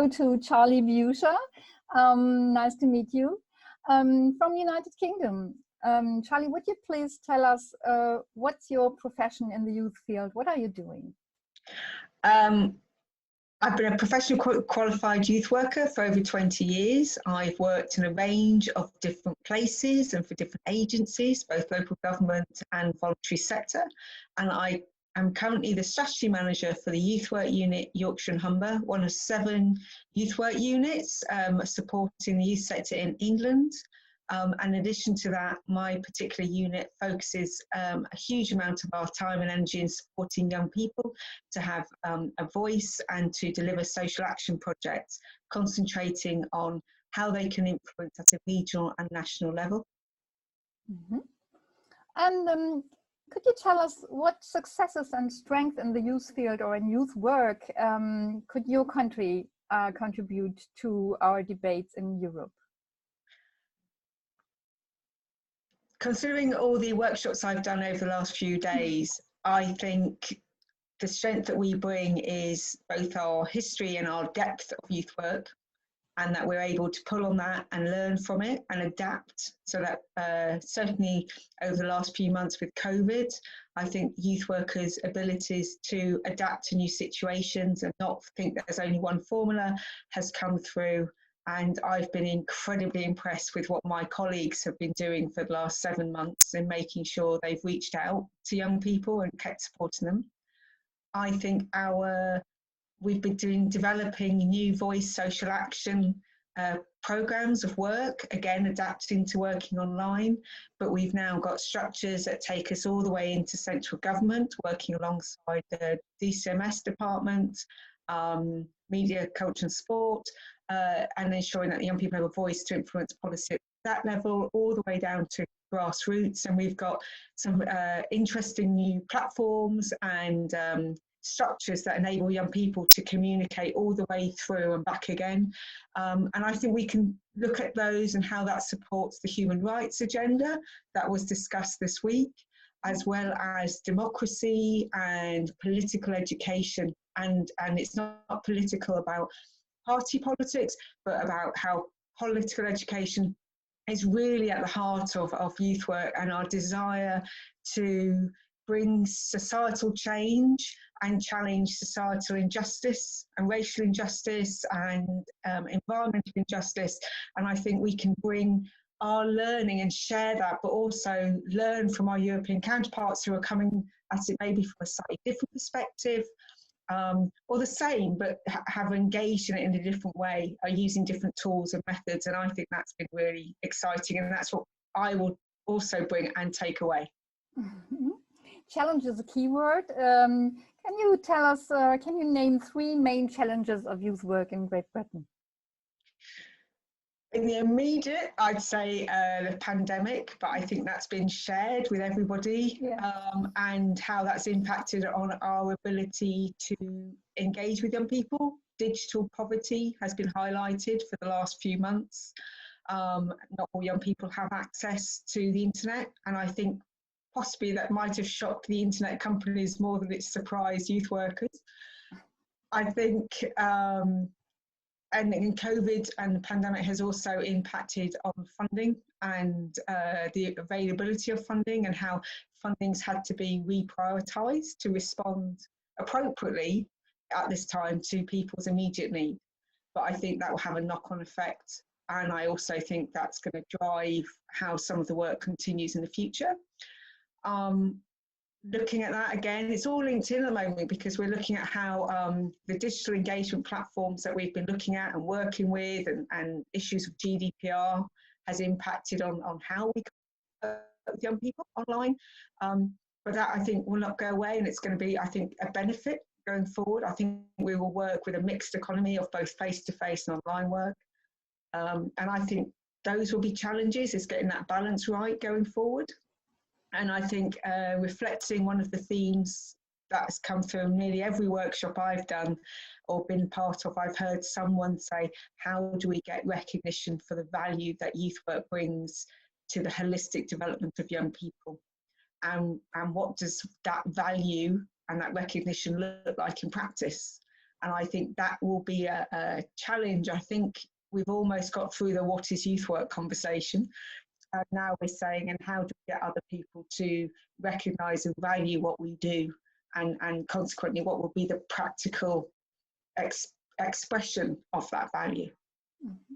hello to Charlee Bewsher. Nice to meet you. From the United Kingdom. Charlie, would you please tell us what's your profession in the youth field? What are you doing? I've been a professional qualified youth worker for over 20 years. I've worked in a range of different places and for different agencies, both local government and voluntary sector. And I am currently the strategy manager for the youth work unit Yorkshire and Humber, one of 7 youth work units supporting the youth sector in England. And in addition to that, my particular unit focuses a huge amount of our time and energy in supporting young people to have a voice and to deliver social action projects, concentrating on how they can influence at a regional and national level. Mm-hmm. And could you tell us what successes and strength in the youth field or in youth work could your country contribute to our debates in Europe? Considering all the workshops I've done over the last few days, I think the strength that we bring is both our history and our depth of youth work, and that we're able to pull on that and learn from it and adapt. So that certainly over the last few months with COVID, I think youth workers' abilities to adapt to new situations and not think that there's only one formula has come through. And I've been incredibly impressed with what my colleagues have been doing for the last 7 months in making sure they've reached out to young people and kept supporting them. I think we've been developing new voice social action programs of work, again adapting to working online, but we've now got structures that take us all the way into central government, working alongside the DCMS department, media, culture and sport, and ensuring that the young people have a voice to influence policy at that level, all the way down to grassroots. And we've got some interesting new platforms and structures that enable young people to communicate all the way through and back again. And I think we can look at those and how that supports the human rights agenda that was discussed this week, as well as democracy and political education. And it's not political about party politics, but about how political education is really at the heart of youth work and our desire to bring societal change and challenge societal injustice and racial injustice and environmental injustice. And I think we can bring our learning and share that, but also learn from our European counterparts who are coming at it maybe from a slightly different perspective, or the same, but have engaged in it in a different way, are using different tools and methods. And I think that's been really exciting, and that's what I will also bring and take away. Mm-hmm. Challenge is a key word. Can you tell us, can you name 3 main challenges of youth work in Great Britain? In the immediate, I'd say the pandemic, but I think that's been shared with everybody, and how that's impacted on our ability to engage with young people. Digital poverty has been highlighted for the last few months. Not all young people have access to the internet, and I think possibly that might have shocked the internet companies more than it surprised youth workers. I think and in COVID and the pandemic has also impacted on funding and the availability of funding, and how funding's had to be reprioritised to respond appropriately at this time to people's immediate need. But I think that will have a knock-on effect, and I also think that's going to drive how some of the work continues in the future. Looking at that again, it's all linked in at the moment, because we're looking at how the digital engagement platforms that we've been looking at and working with, and issues of GDPR has impacted on how we work with young people online. But that, I think, will not go away, and it's going to be, I think, a benefit going forward. I think we will work with a mixed economy of both face-to-face and online work. And I think those will be challenges, is getting that balance right going forward. And I think reflecting one of the themes that's come through nearly every workshop I've done or been part of, I've heard someone say, how do we get recognition for the value that youth work brings to the holistic development of young people? And what does that value and that recognition look like in practice? And I think that will be a challenge. I think we've almost got through the what is youth work conversation. And now we're saying, and how do we get other people to recognise and value what we do? And consequently, what will be the practical expression of that value? Mm-hmm.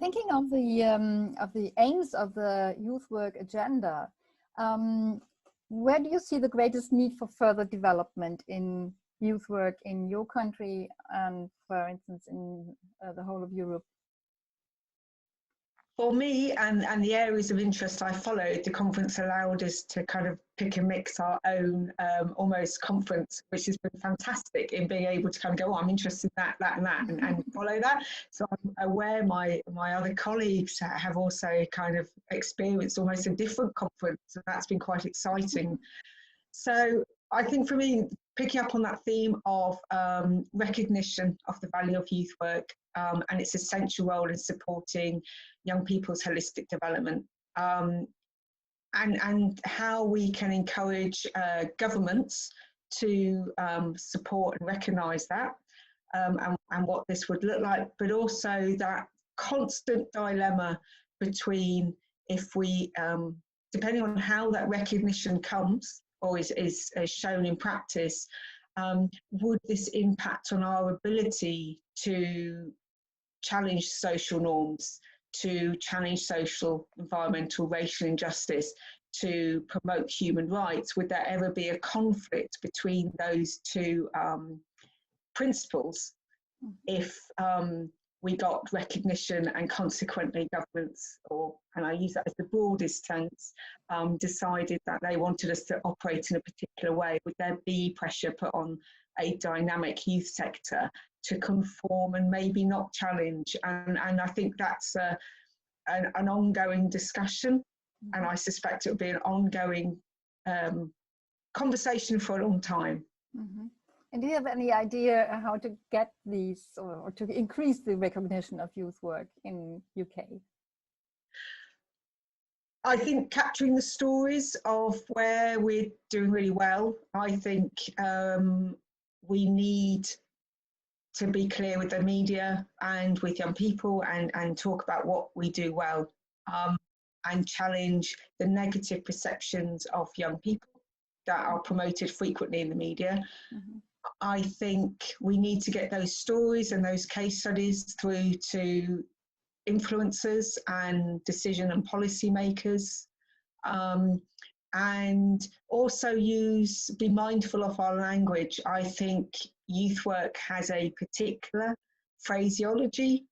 Thinking of the aims of the youth work agenda, where do you see the greatest need for further development in youth work in your country and, for instance, in the whole of Europe? For me and the areas of interest I followed, the conference allowed us to kind of pick and mix our own almost conference, which has been fantastic in being able to kind of go, oh, I'm interested in that and that, and follow that. So I'm aware my other colleagues have also kind of experienced almost a different conference, and that's been quite exciting. So I think for me, picking up on that theme of recognition of the value of youth work and its essential role in supporting young people's holistic development, and how we can encourage governments to support and recognise that, and what this would look like, but also that constant dilemma between if we, depending on how that recognition comes or is shown in practice, would this impact on our ability to challenge social norms, to challenge social, environmental, racial injustice, to promote human rights? Would there ever be a conflict between those two principles if we got recognition and consequently governments, and I use that as the broadest sense, decided that they wanted us to operate in a particular way? Would there be pressure put on a dynamic youth sector to conform and maybe not challenge? And I think that's an ongoing discussion, and I suspect it will be an ongoing conversation for a long time. Mm-hmm. And do you have any idea how to get these or to increase the recognition of youth work in UK? I think capturing the stories of where we're doing really well. I think we need to be clear with the media and with young people and talk about what we do well, and challenge the negative perceptions of young people that are promoted frequently in the media. Mm-hmm. I think we need to get those stories and those case studies through to influencers and decision and policy makers, and also be mindful of our language. I think youth work has a particular phraseology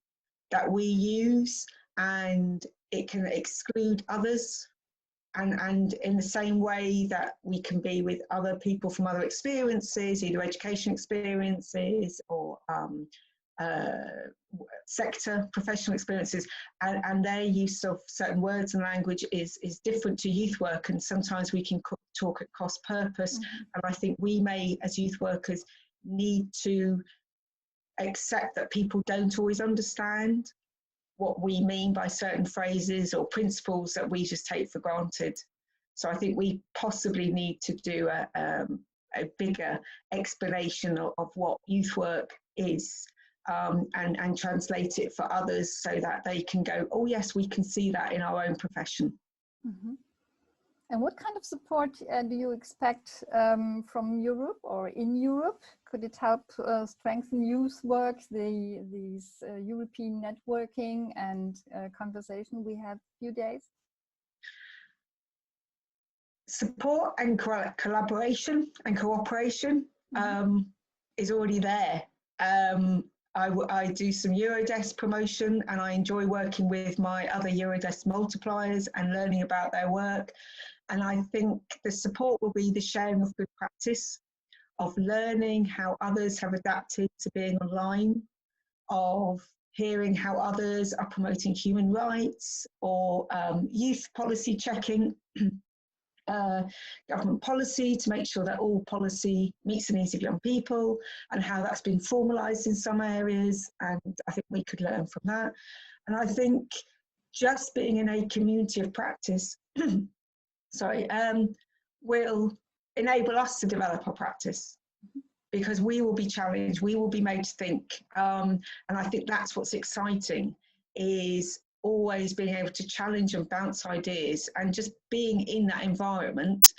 that we use, and it can exclude others. And in the same way that we can be with other people from other experiences, either education experiences or sector, professional experiences, and their use of certain words and language is different to youth work, and sometimes we can talk at cross purpose. Mm-hmm. And I think we may, as youth workers, need to accept that people don't always understand what we mean by certain phrases or principles that we just take for granted. So I think we possibly need to do a bigger explanation of what youth work is, and translate it for others so that they can go, oh yes, we can see that in our own profession. Mm-hmm. And what kind of support do you expect from Europe or in Europe? Could it help strengthen youth work, these European networking and conversation we had a few days? Support and collaboration and cooperation is already there. I do some Eurodesk promotion, and I enjoy working with my other Eurodesk multipliers and learning about their work. And I think the support will be the sharing of good practice, of learning how others have adapted to being online, of hearing how others are promoting human rights or youth policy checking, government policy to make sure that all policy meets the needs of young people, and how that's been formalised in some areas. And I think we could learn from that. And I think just being in a community of practice will enable us to develop our practice. because we will be challenged, we will be made to think. And I think that's what's exciting, is always being able to challenge and bounce ideas, and just being in that environment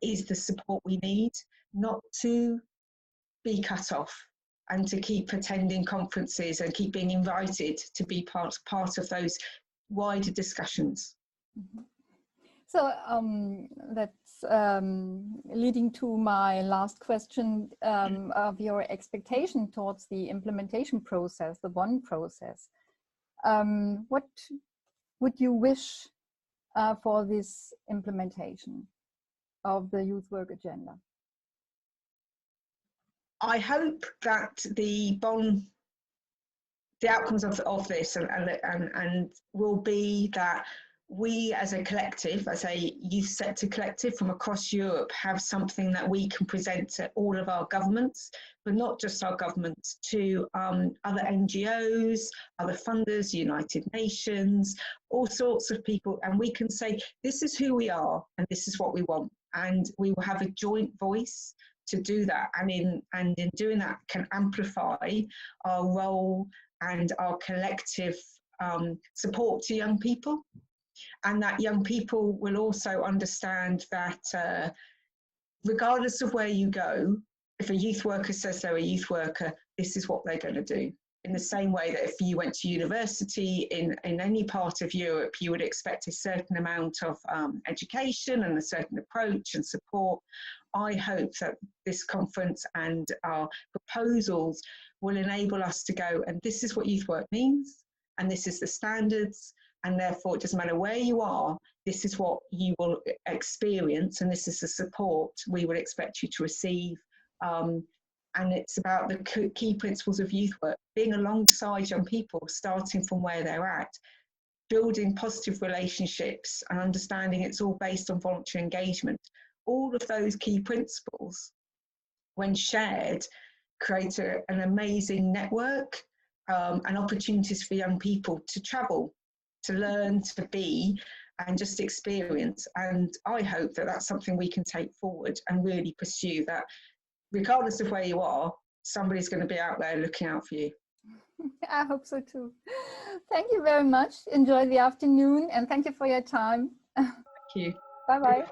is the support we need, not to be cut off and to keep attending conferences and keep being invited to be part of those wider discussions. Mm-hmm. So that's leading to my last question of your expectation towards the implementation process, the one process. What would you wish for this implementation of the youth work agenda? I hope that the outcomes of this and will be that we as a collective, as a youth sector collective from across Europe, have something that we can present to all of our governments, but not just our governments, to other NGOs, other funders, United Nations, all sorts of people. And we can say, this is who we are and this is what we want. And we will have a joint voice to do that. And in doing that can amplify our role and our collective support to young people. And that young people will also understand that regardless of where you go, if a youth worker says they're a youth worker, this is what they're going to do. In the same way that if you went to university in any part of Europe, you would expect a certain amount of education and a certain approach and support. I hope that this conference and our proposals will enable us to go, and this is what youth work means, and this is the standards, and therefore it doesn't matter where you are, this is what you will experience, and this is the support we would expect you to receive. And it's about the key principles of youth work, being alongside young people, starting from where they're at, building positive relationships and understanding it's all based on voluntary engagement. All of those key principles, when shared, create an amazing network and opportunities for young people to travel, to learn, to be, and just experience. And I hope that that's something we can take forward and really pursue, that regardless of where you are, somebody's going to be out there looking out for you. I hope so too. Thank you very much. Enjoy the afternoon and thank you for your time. Thank you. Bye-bye.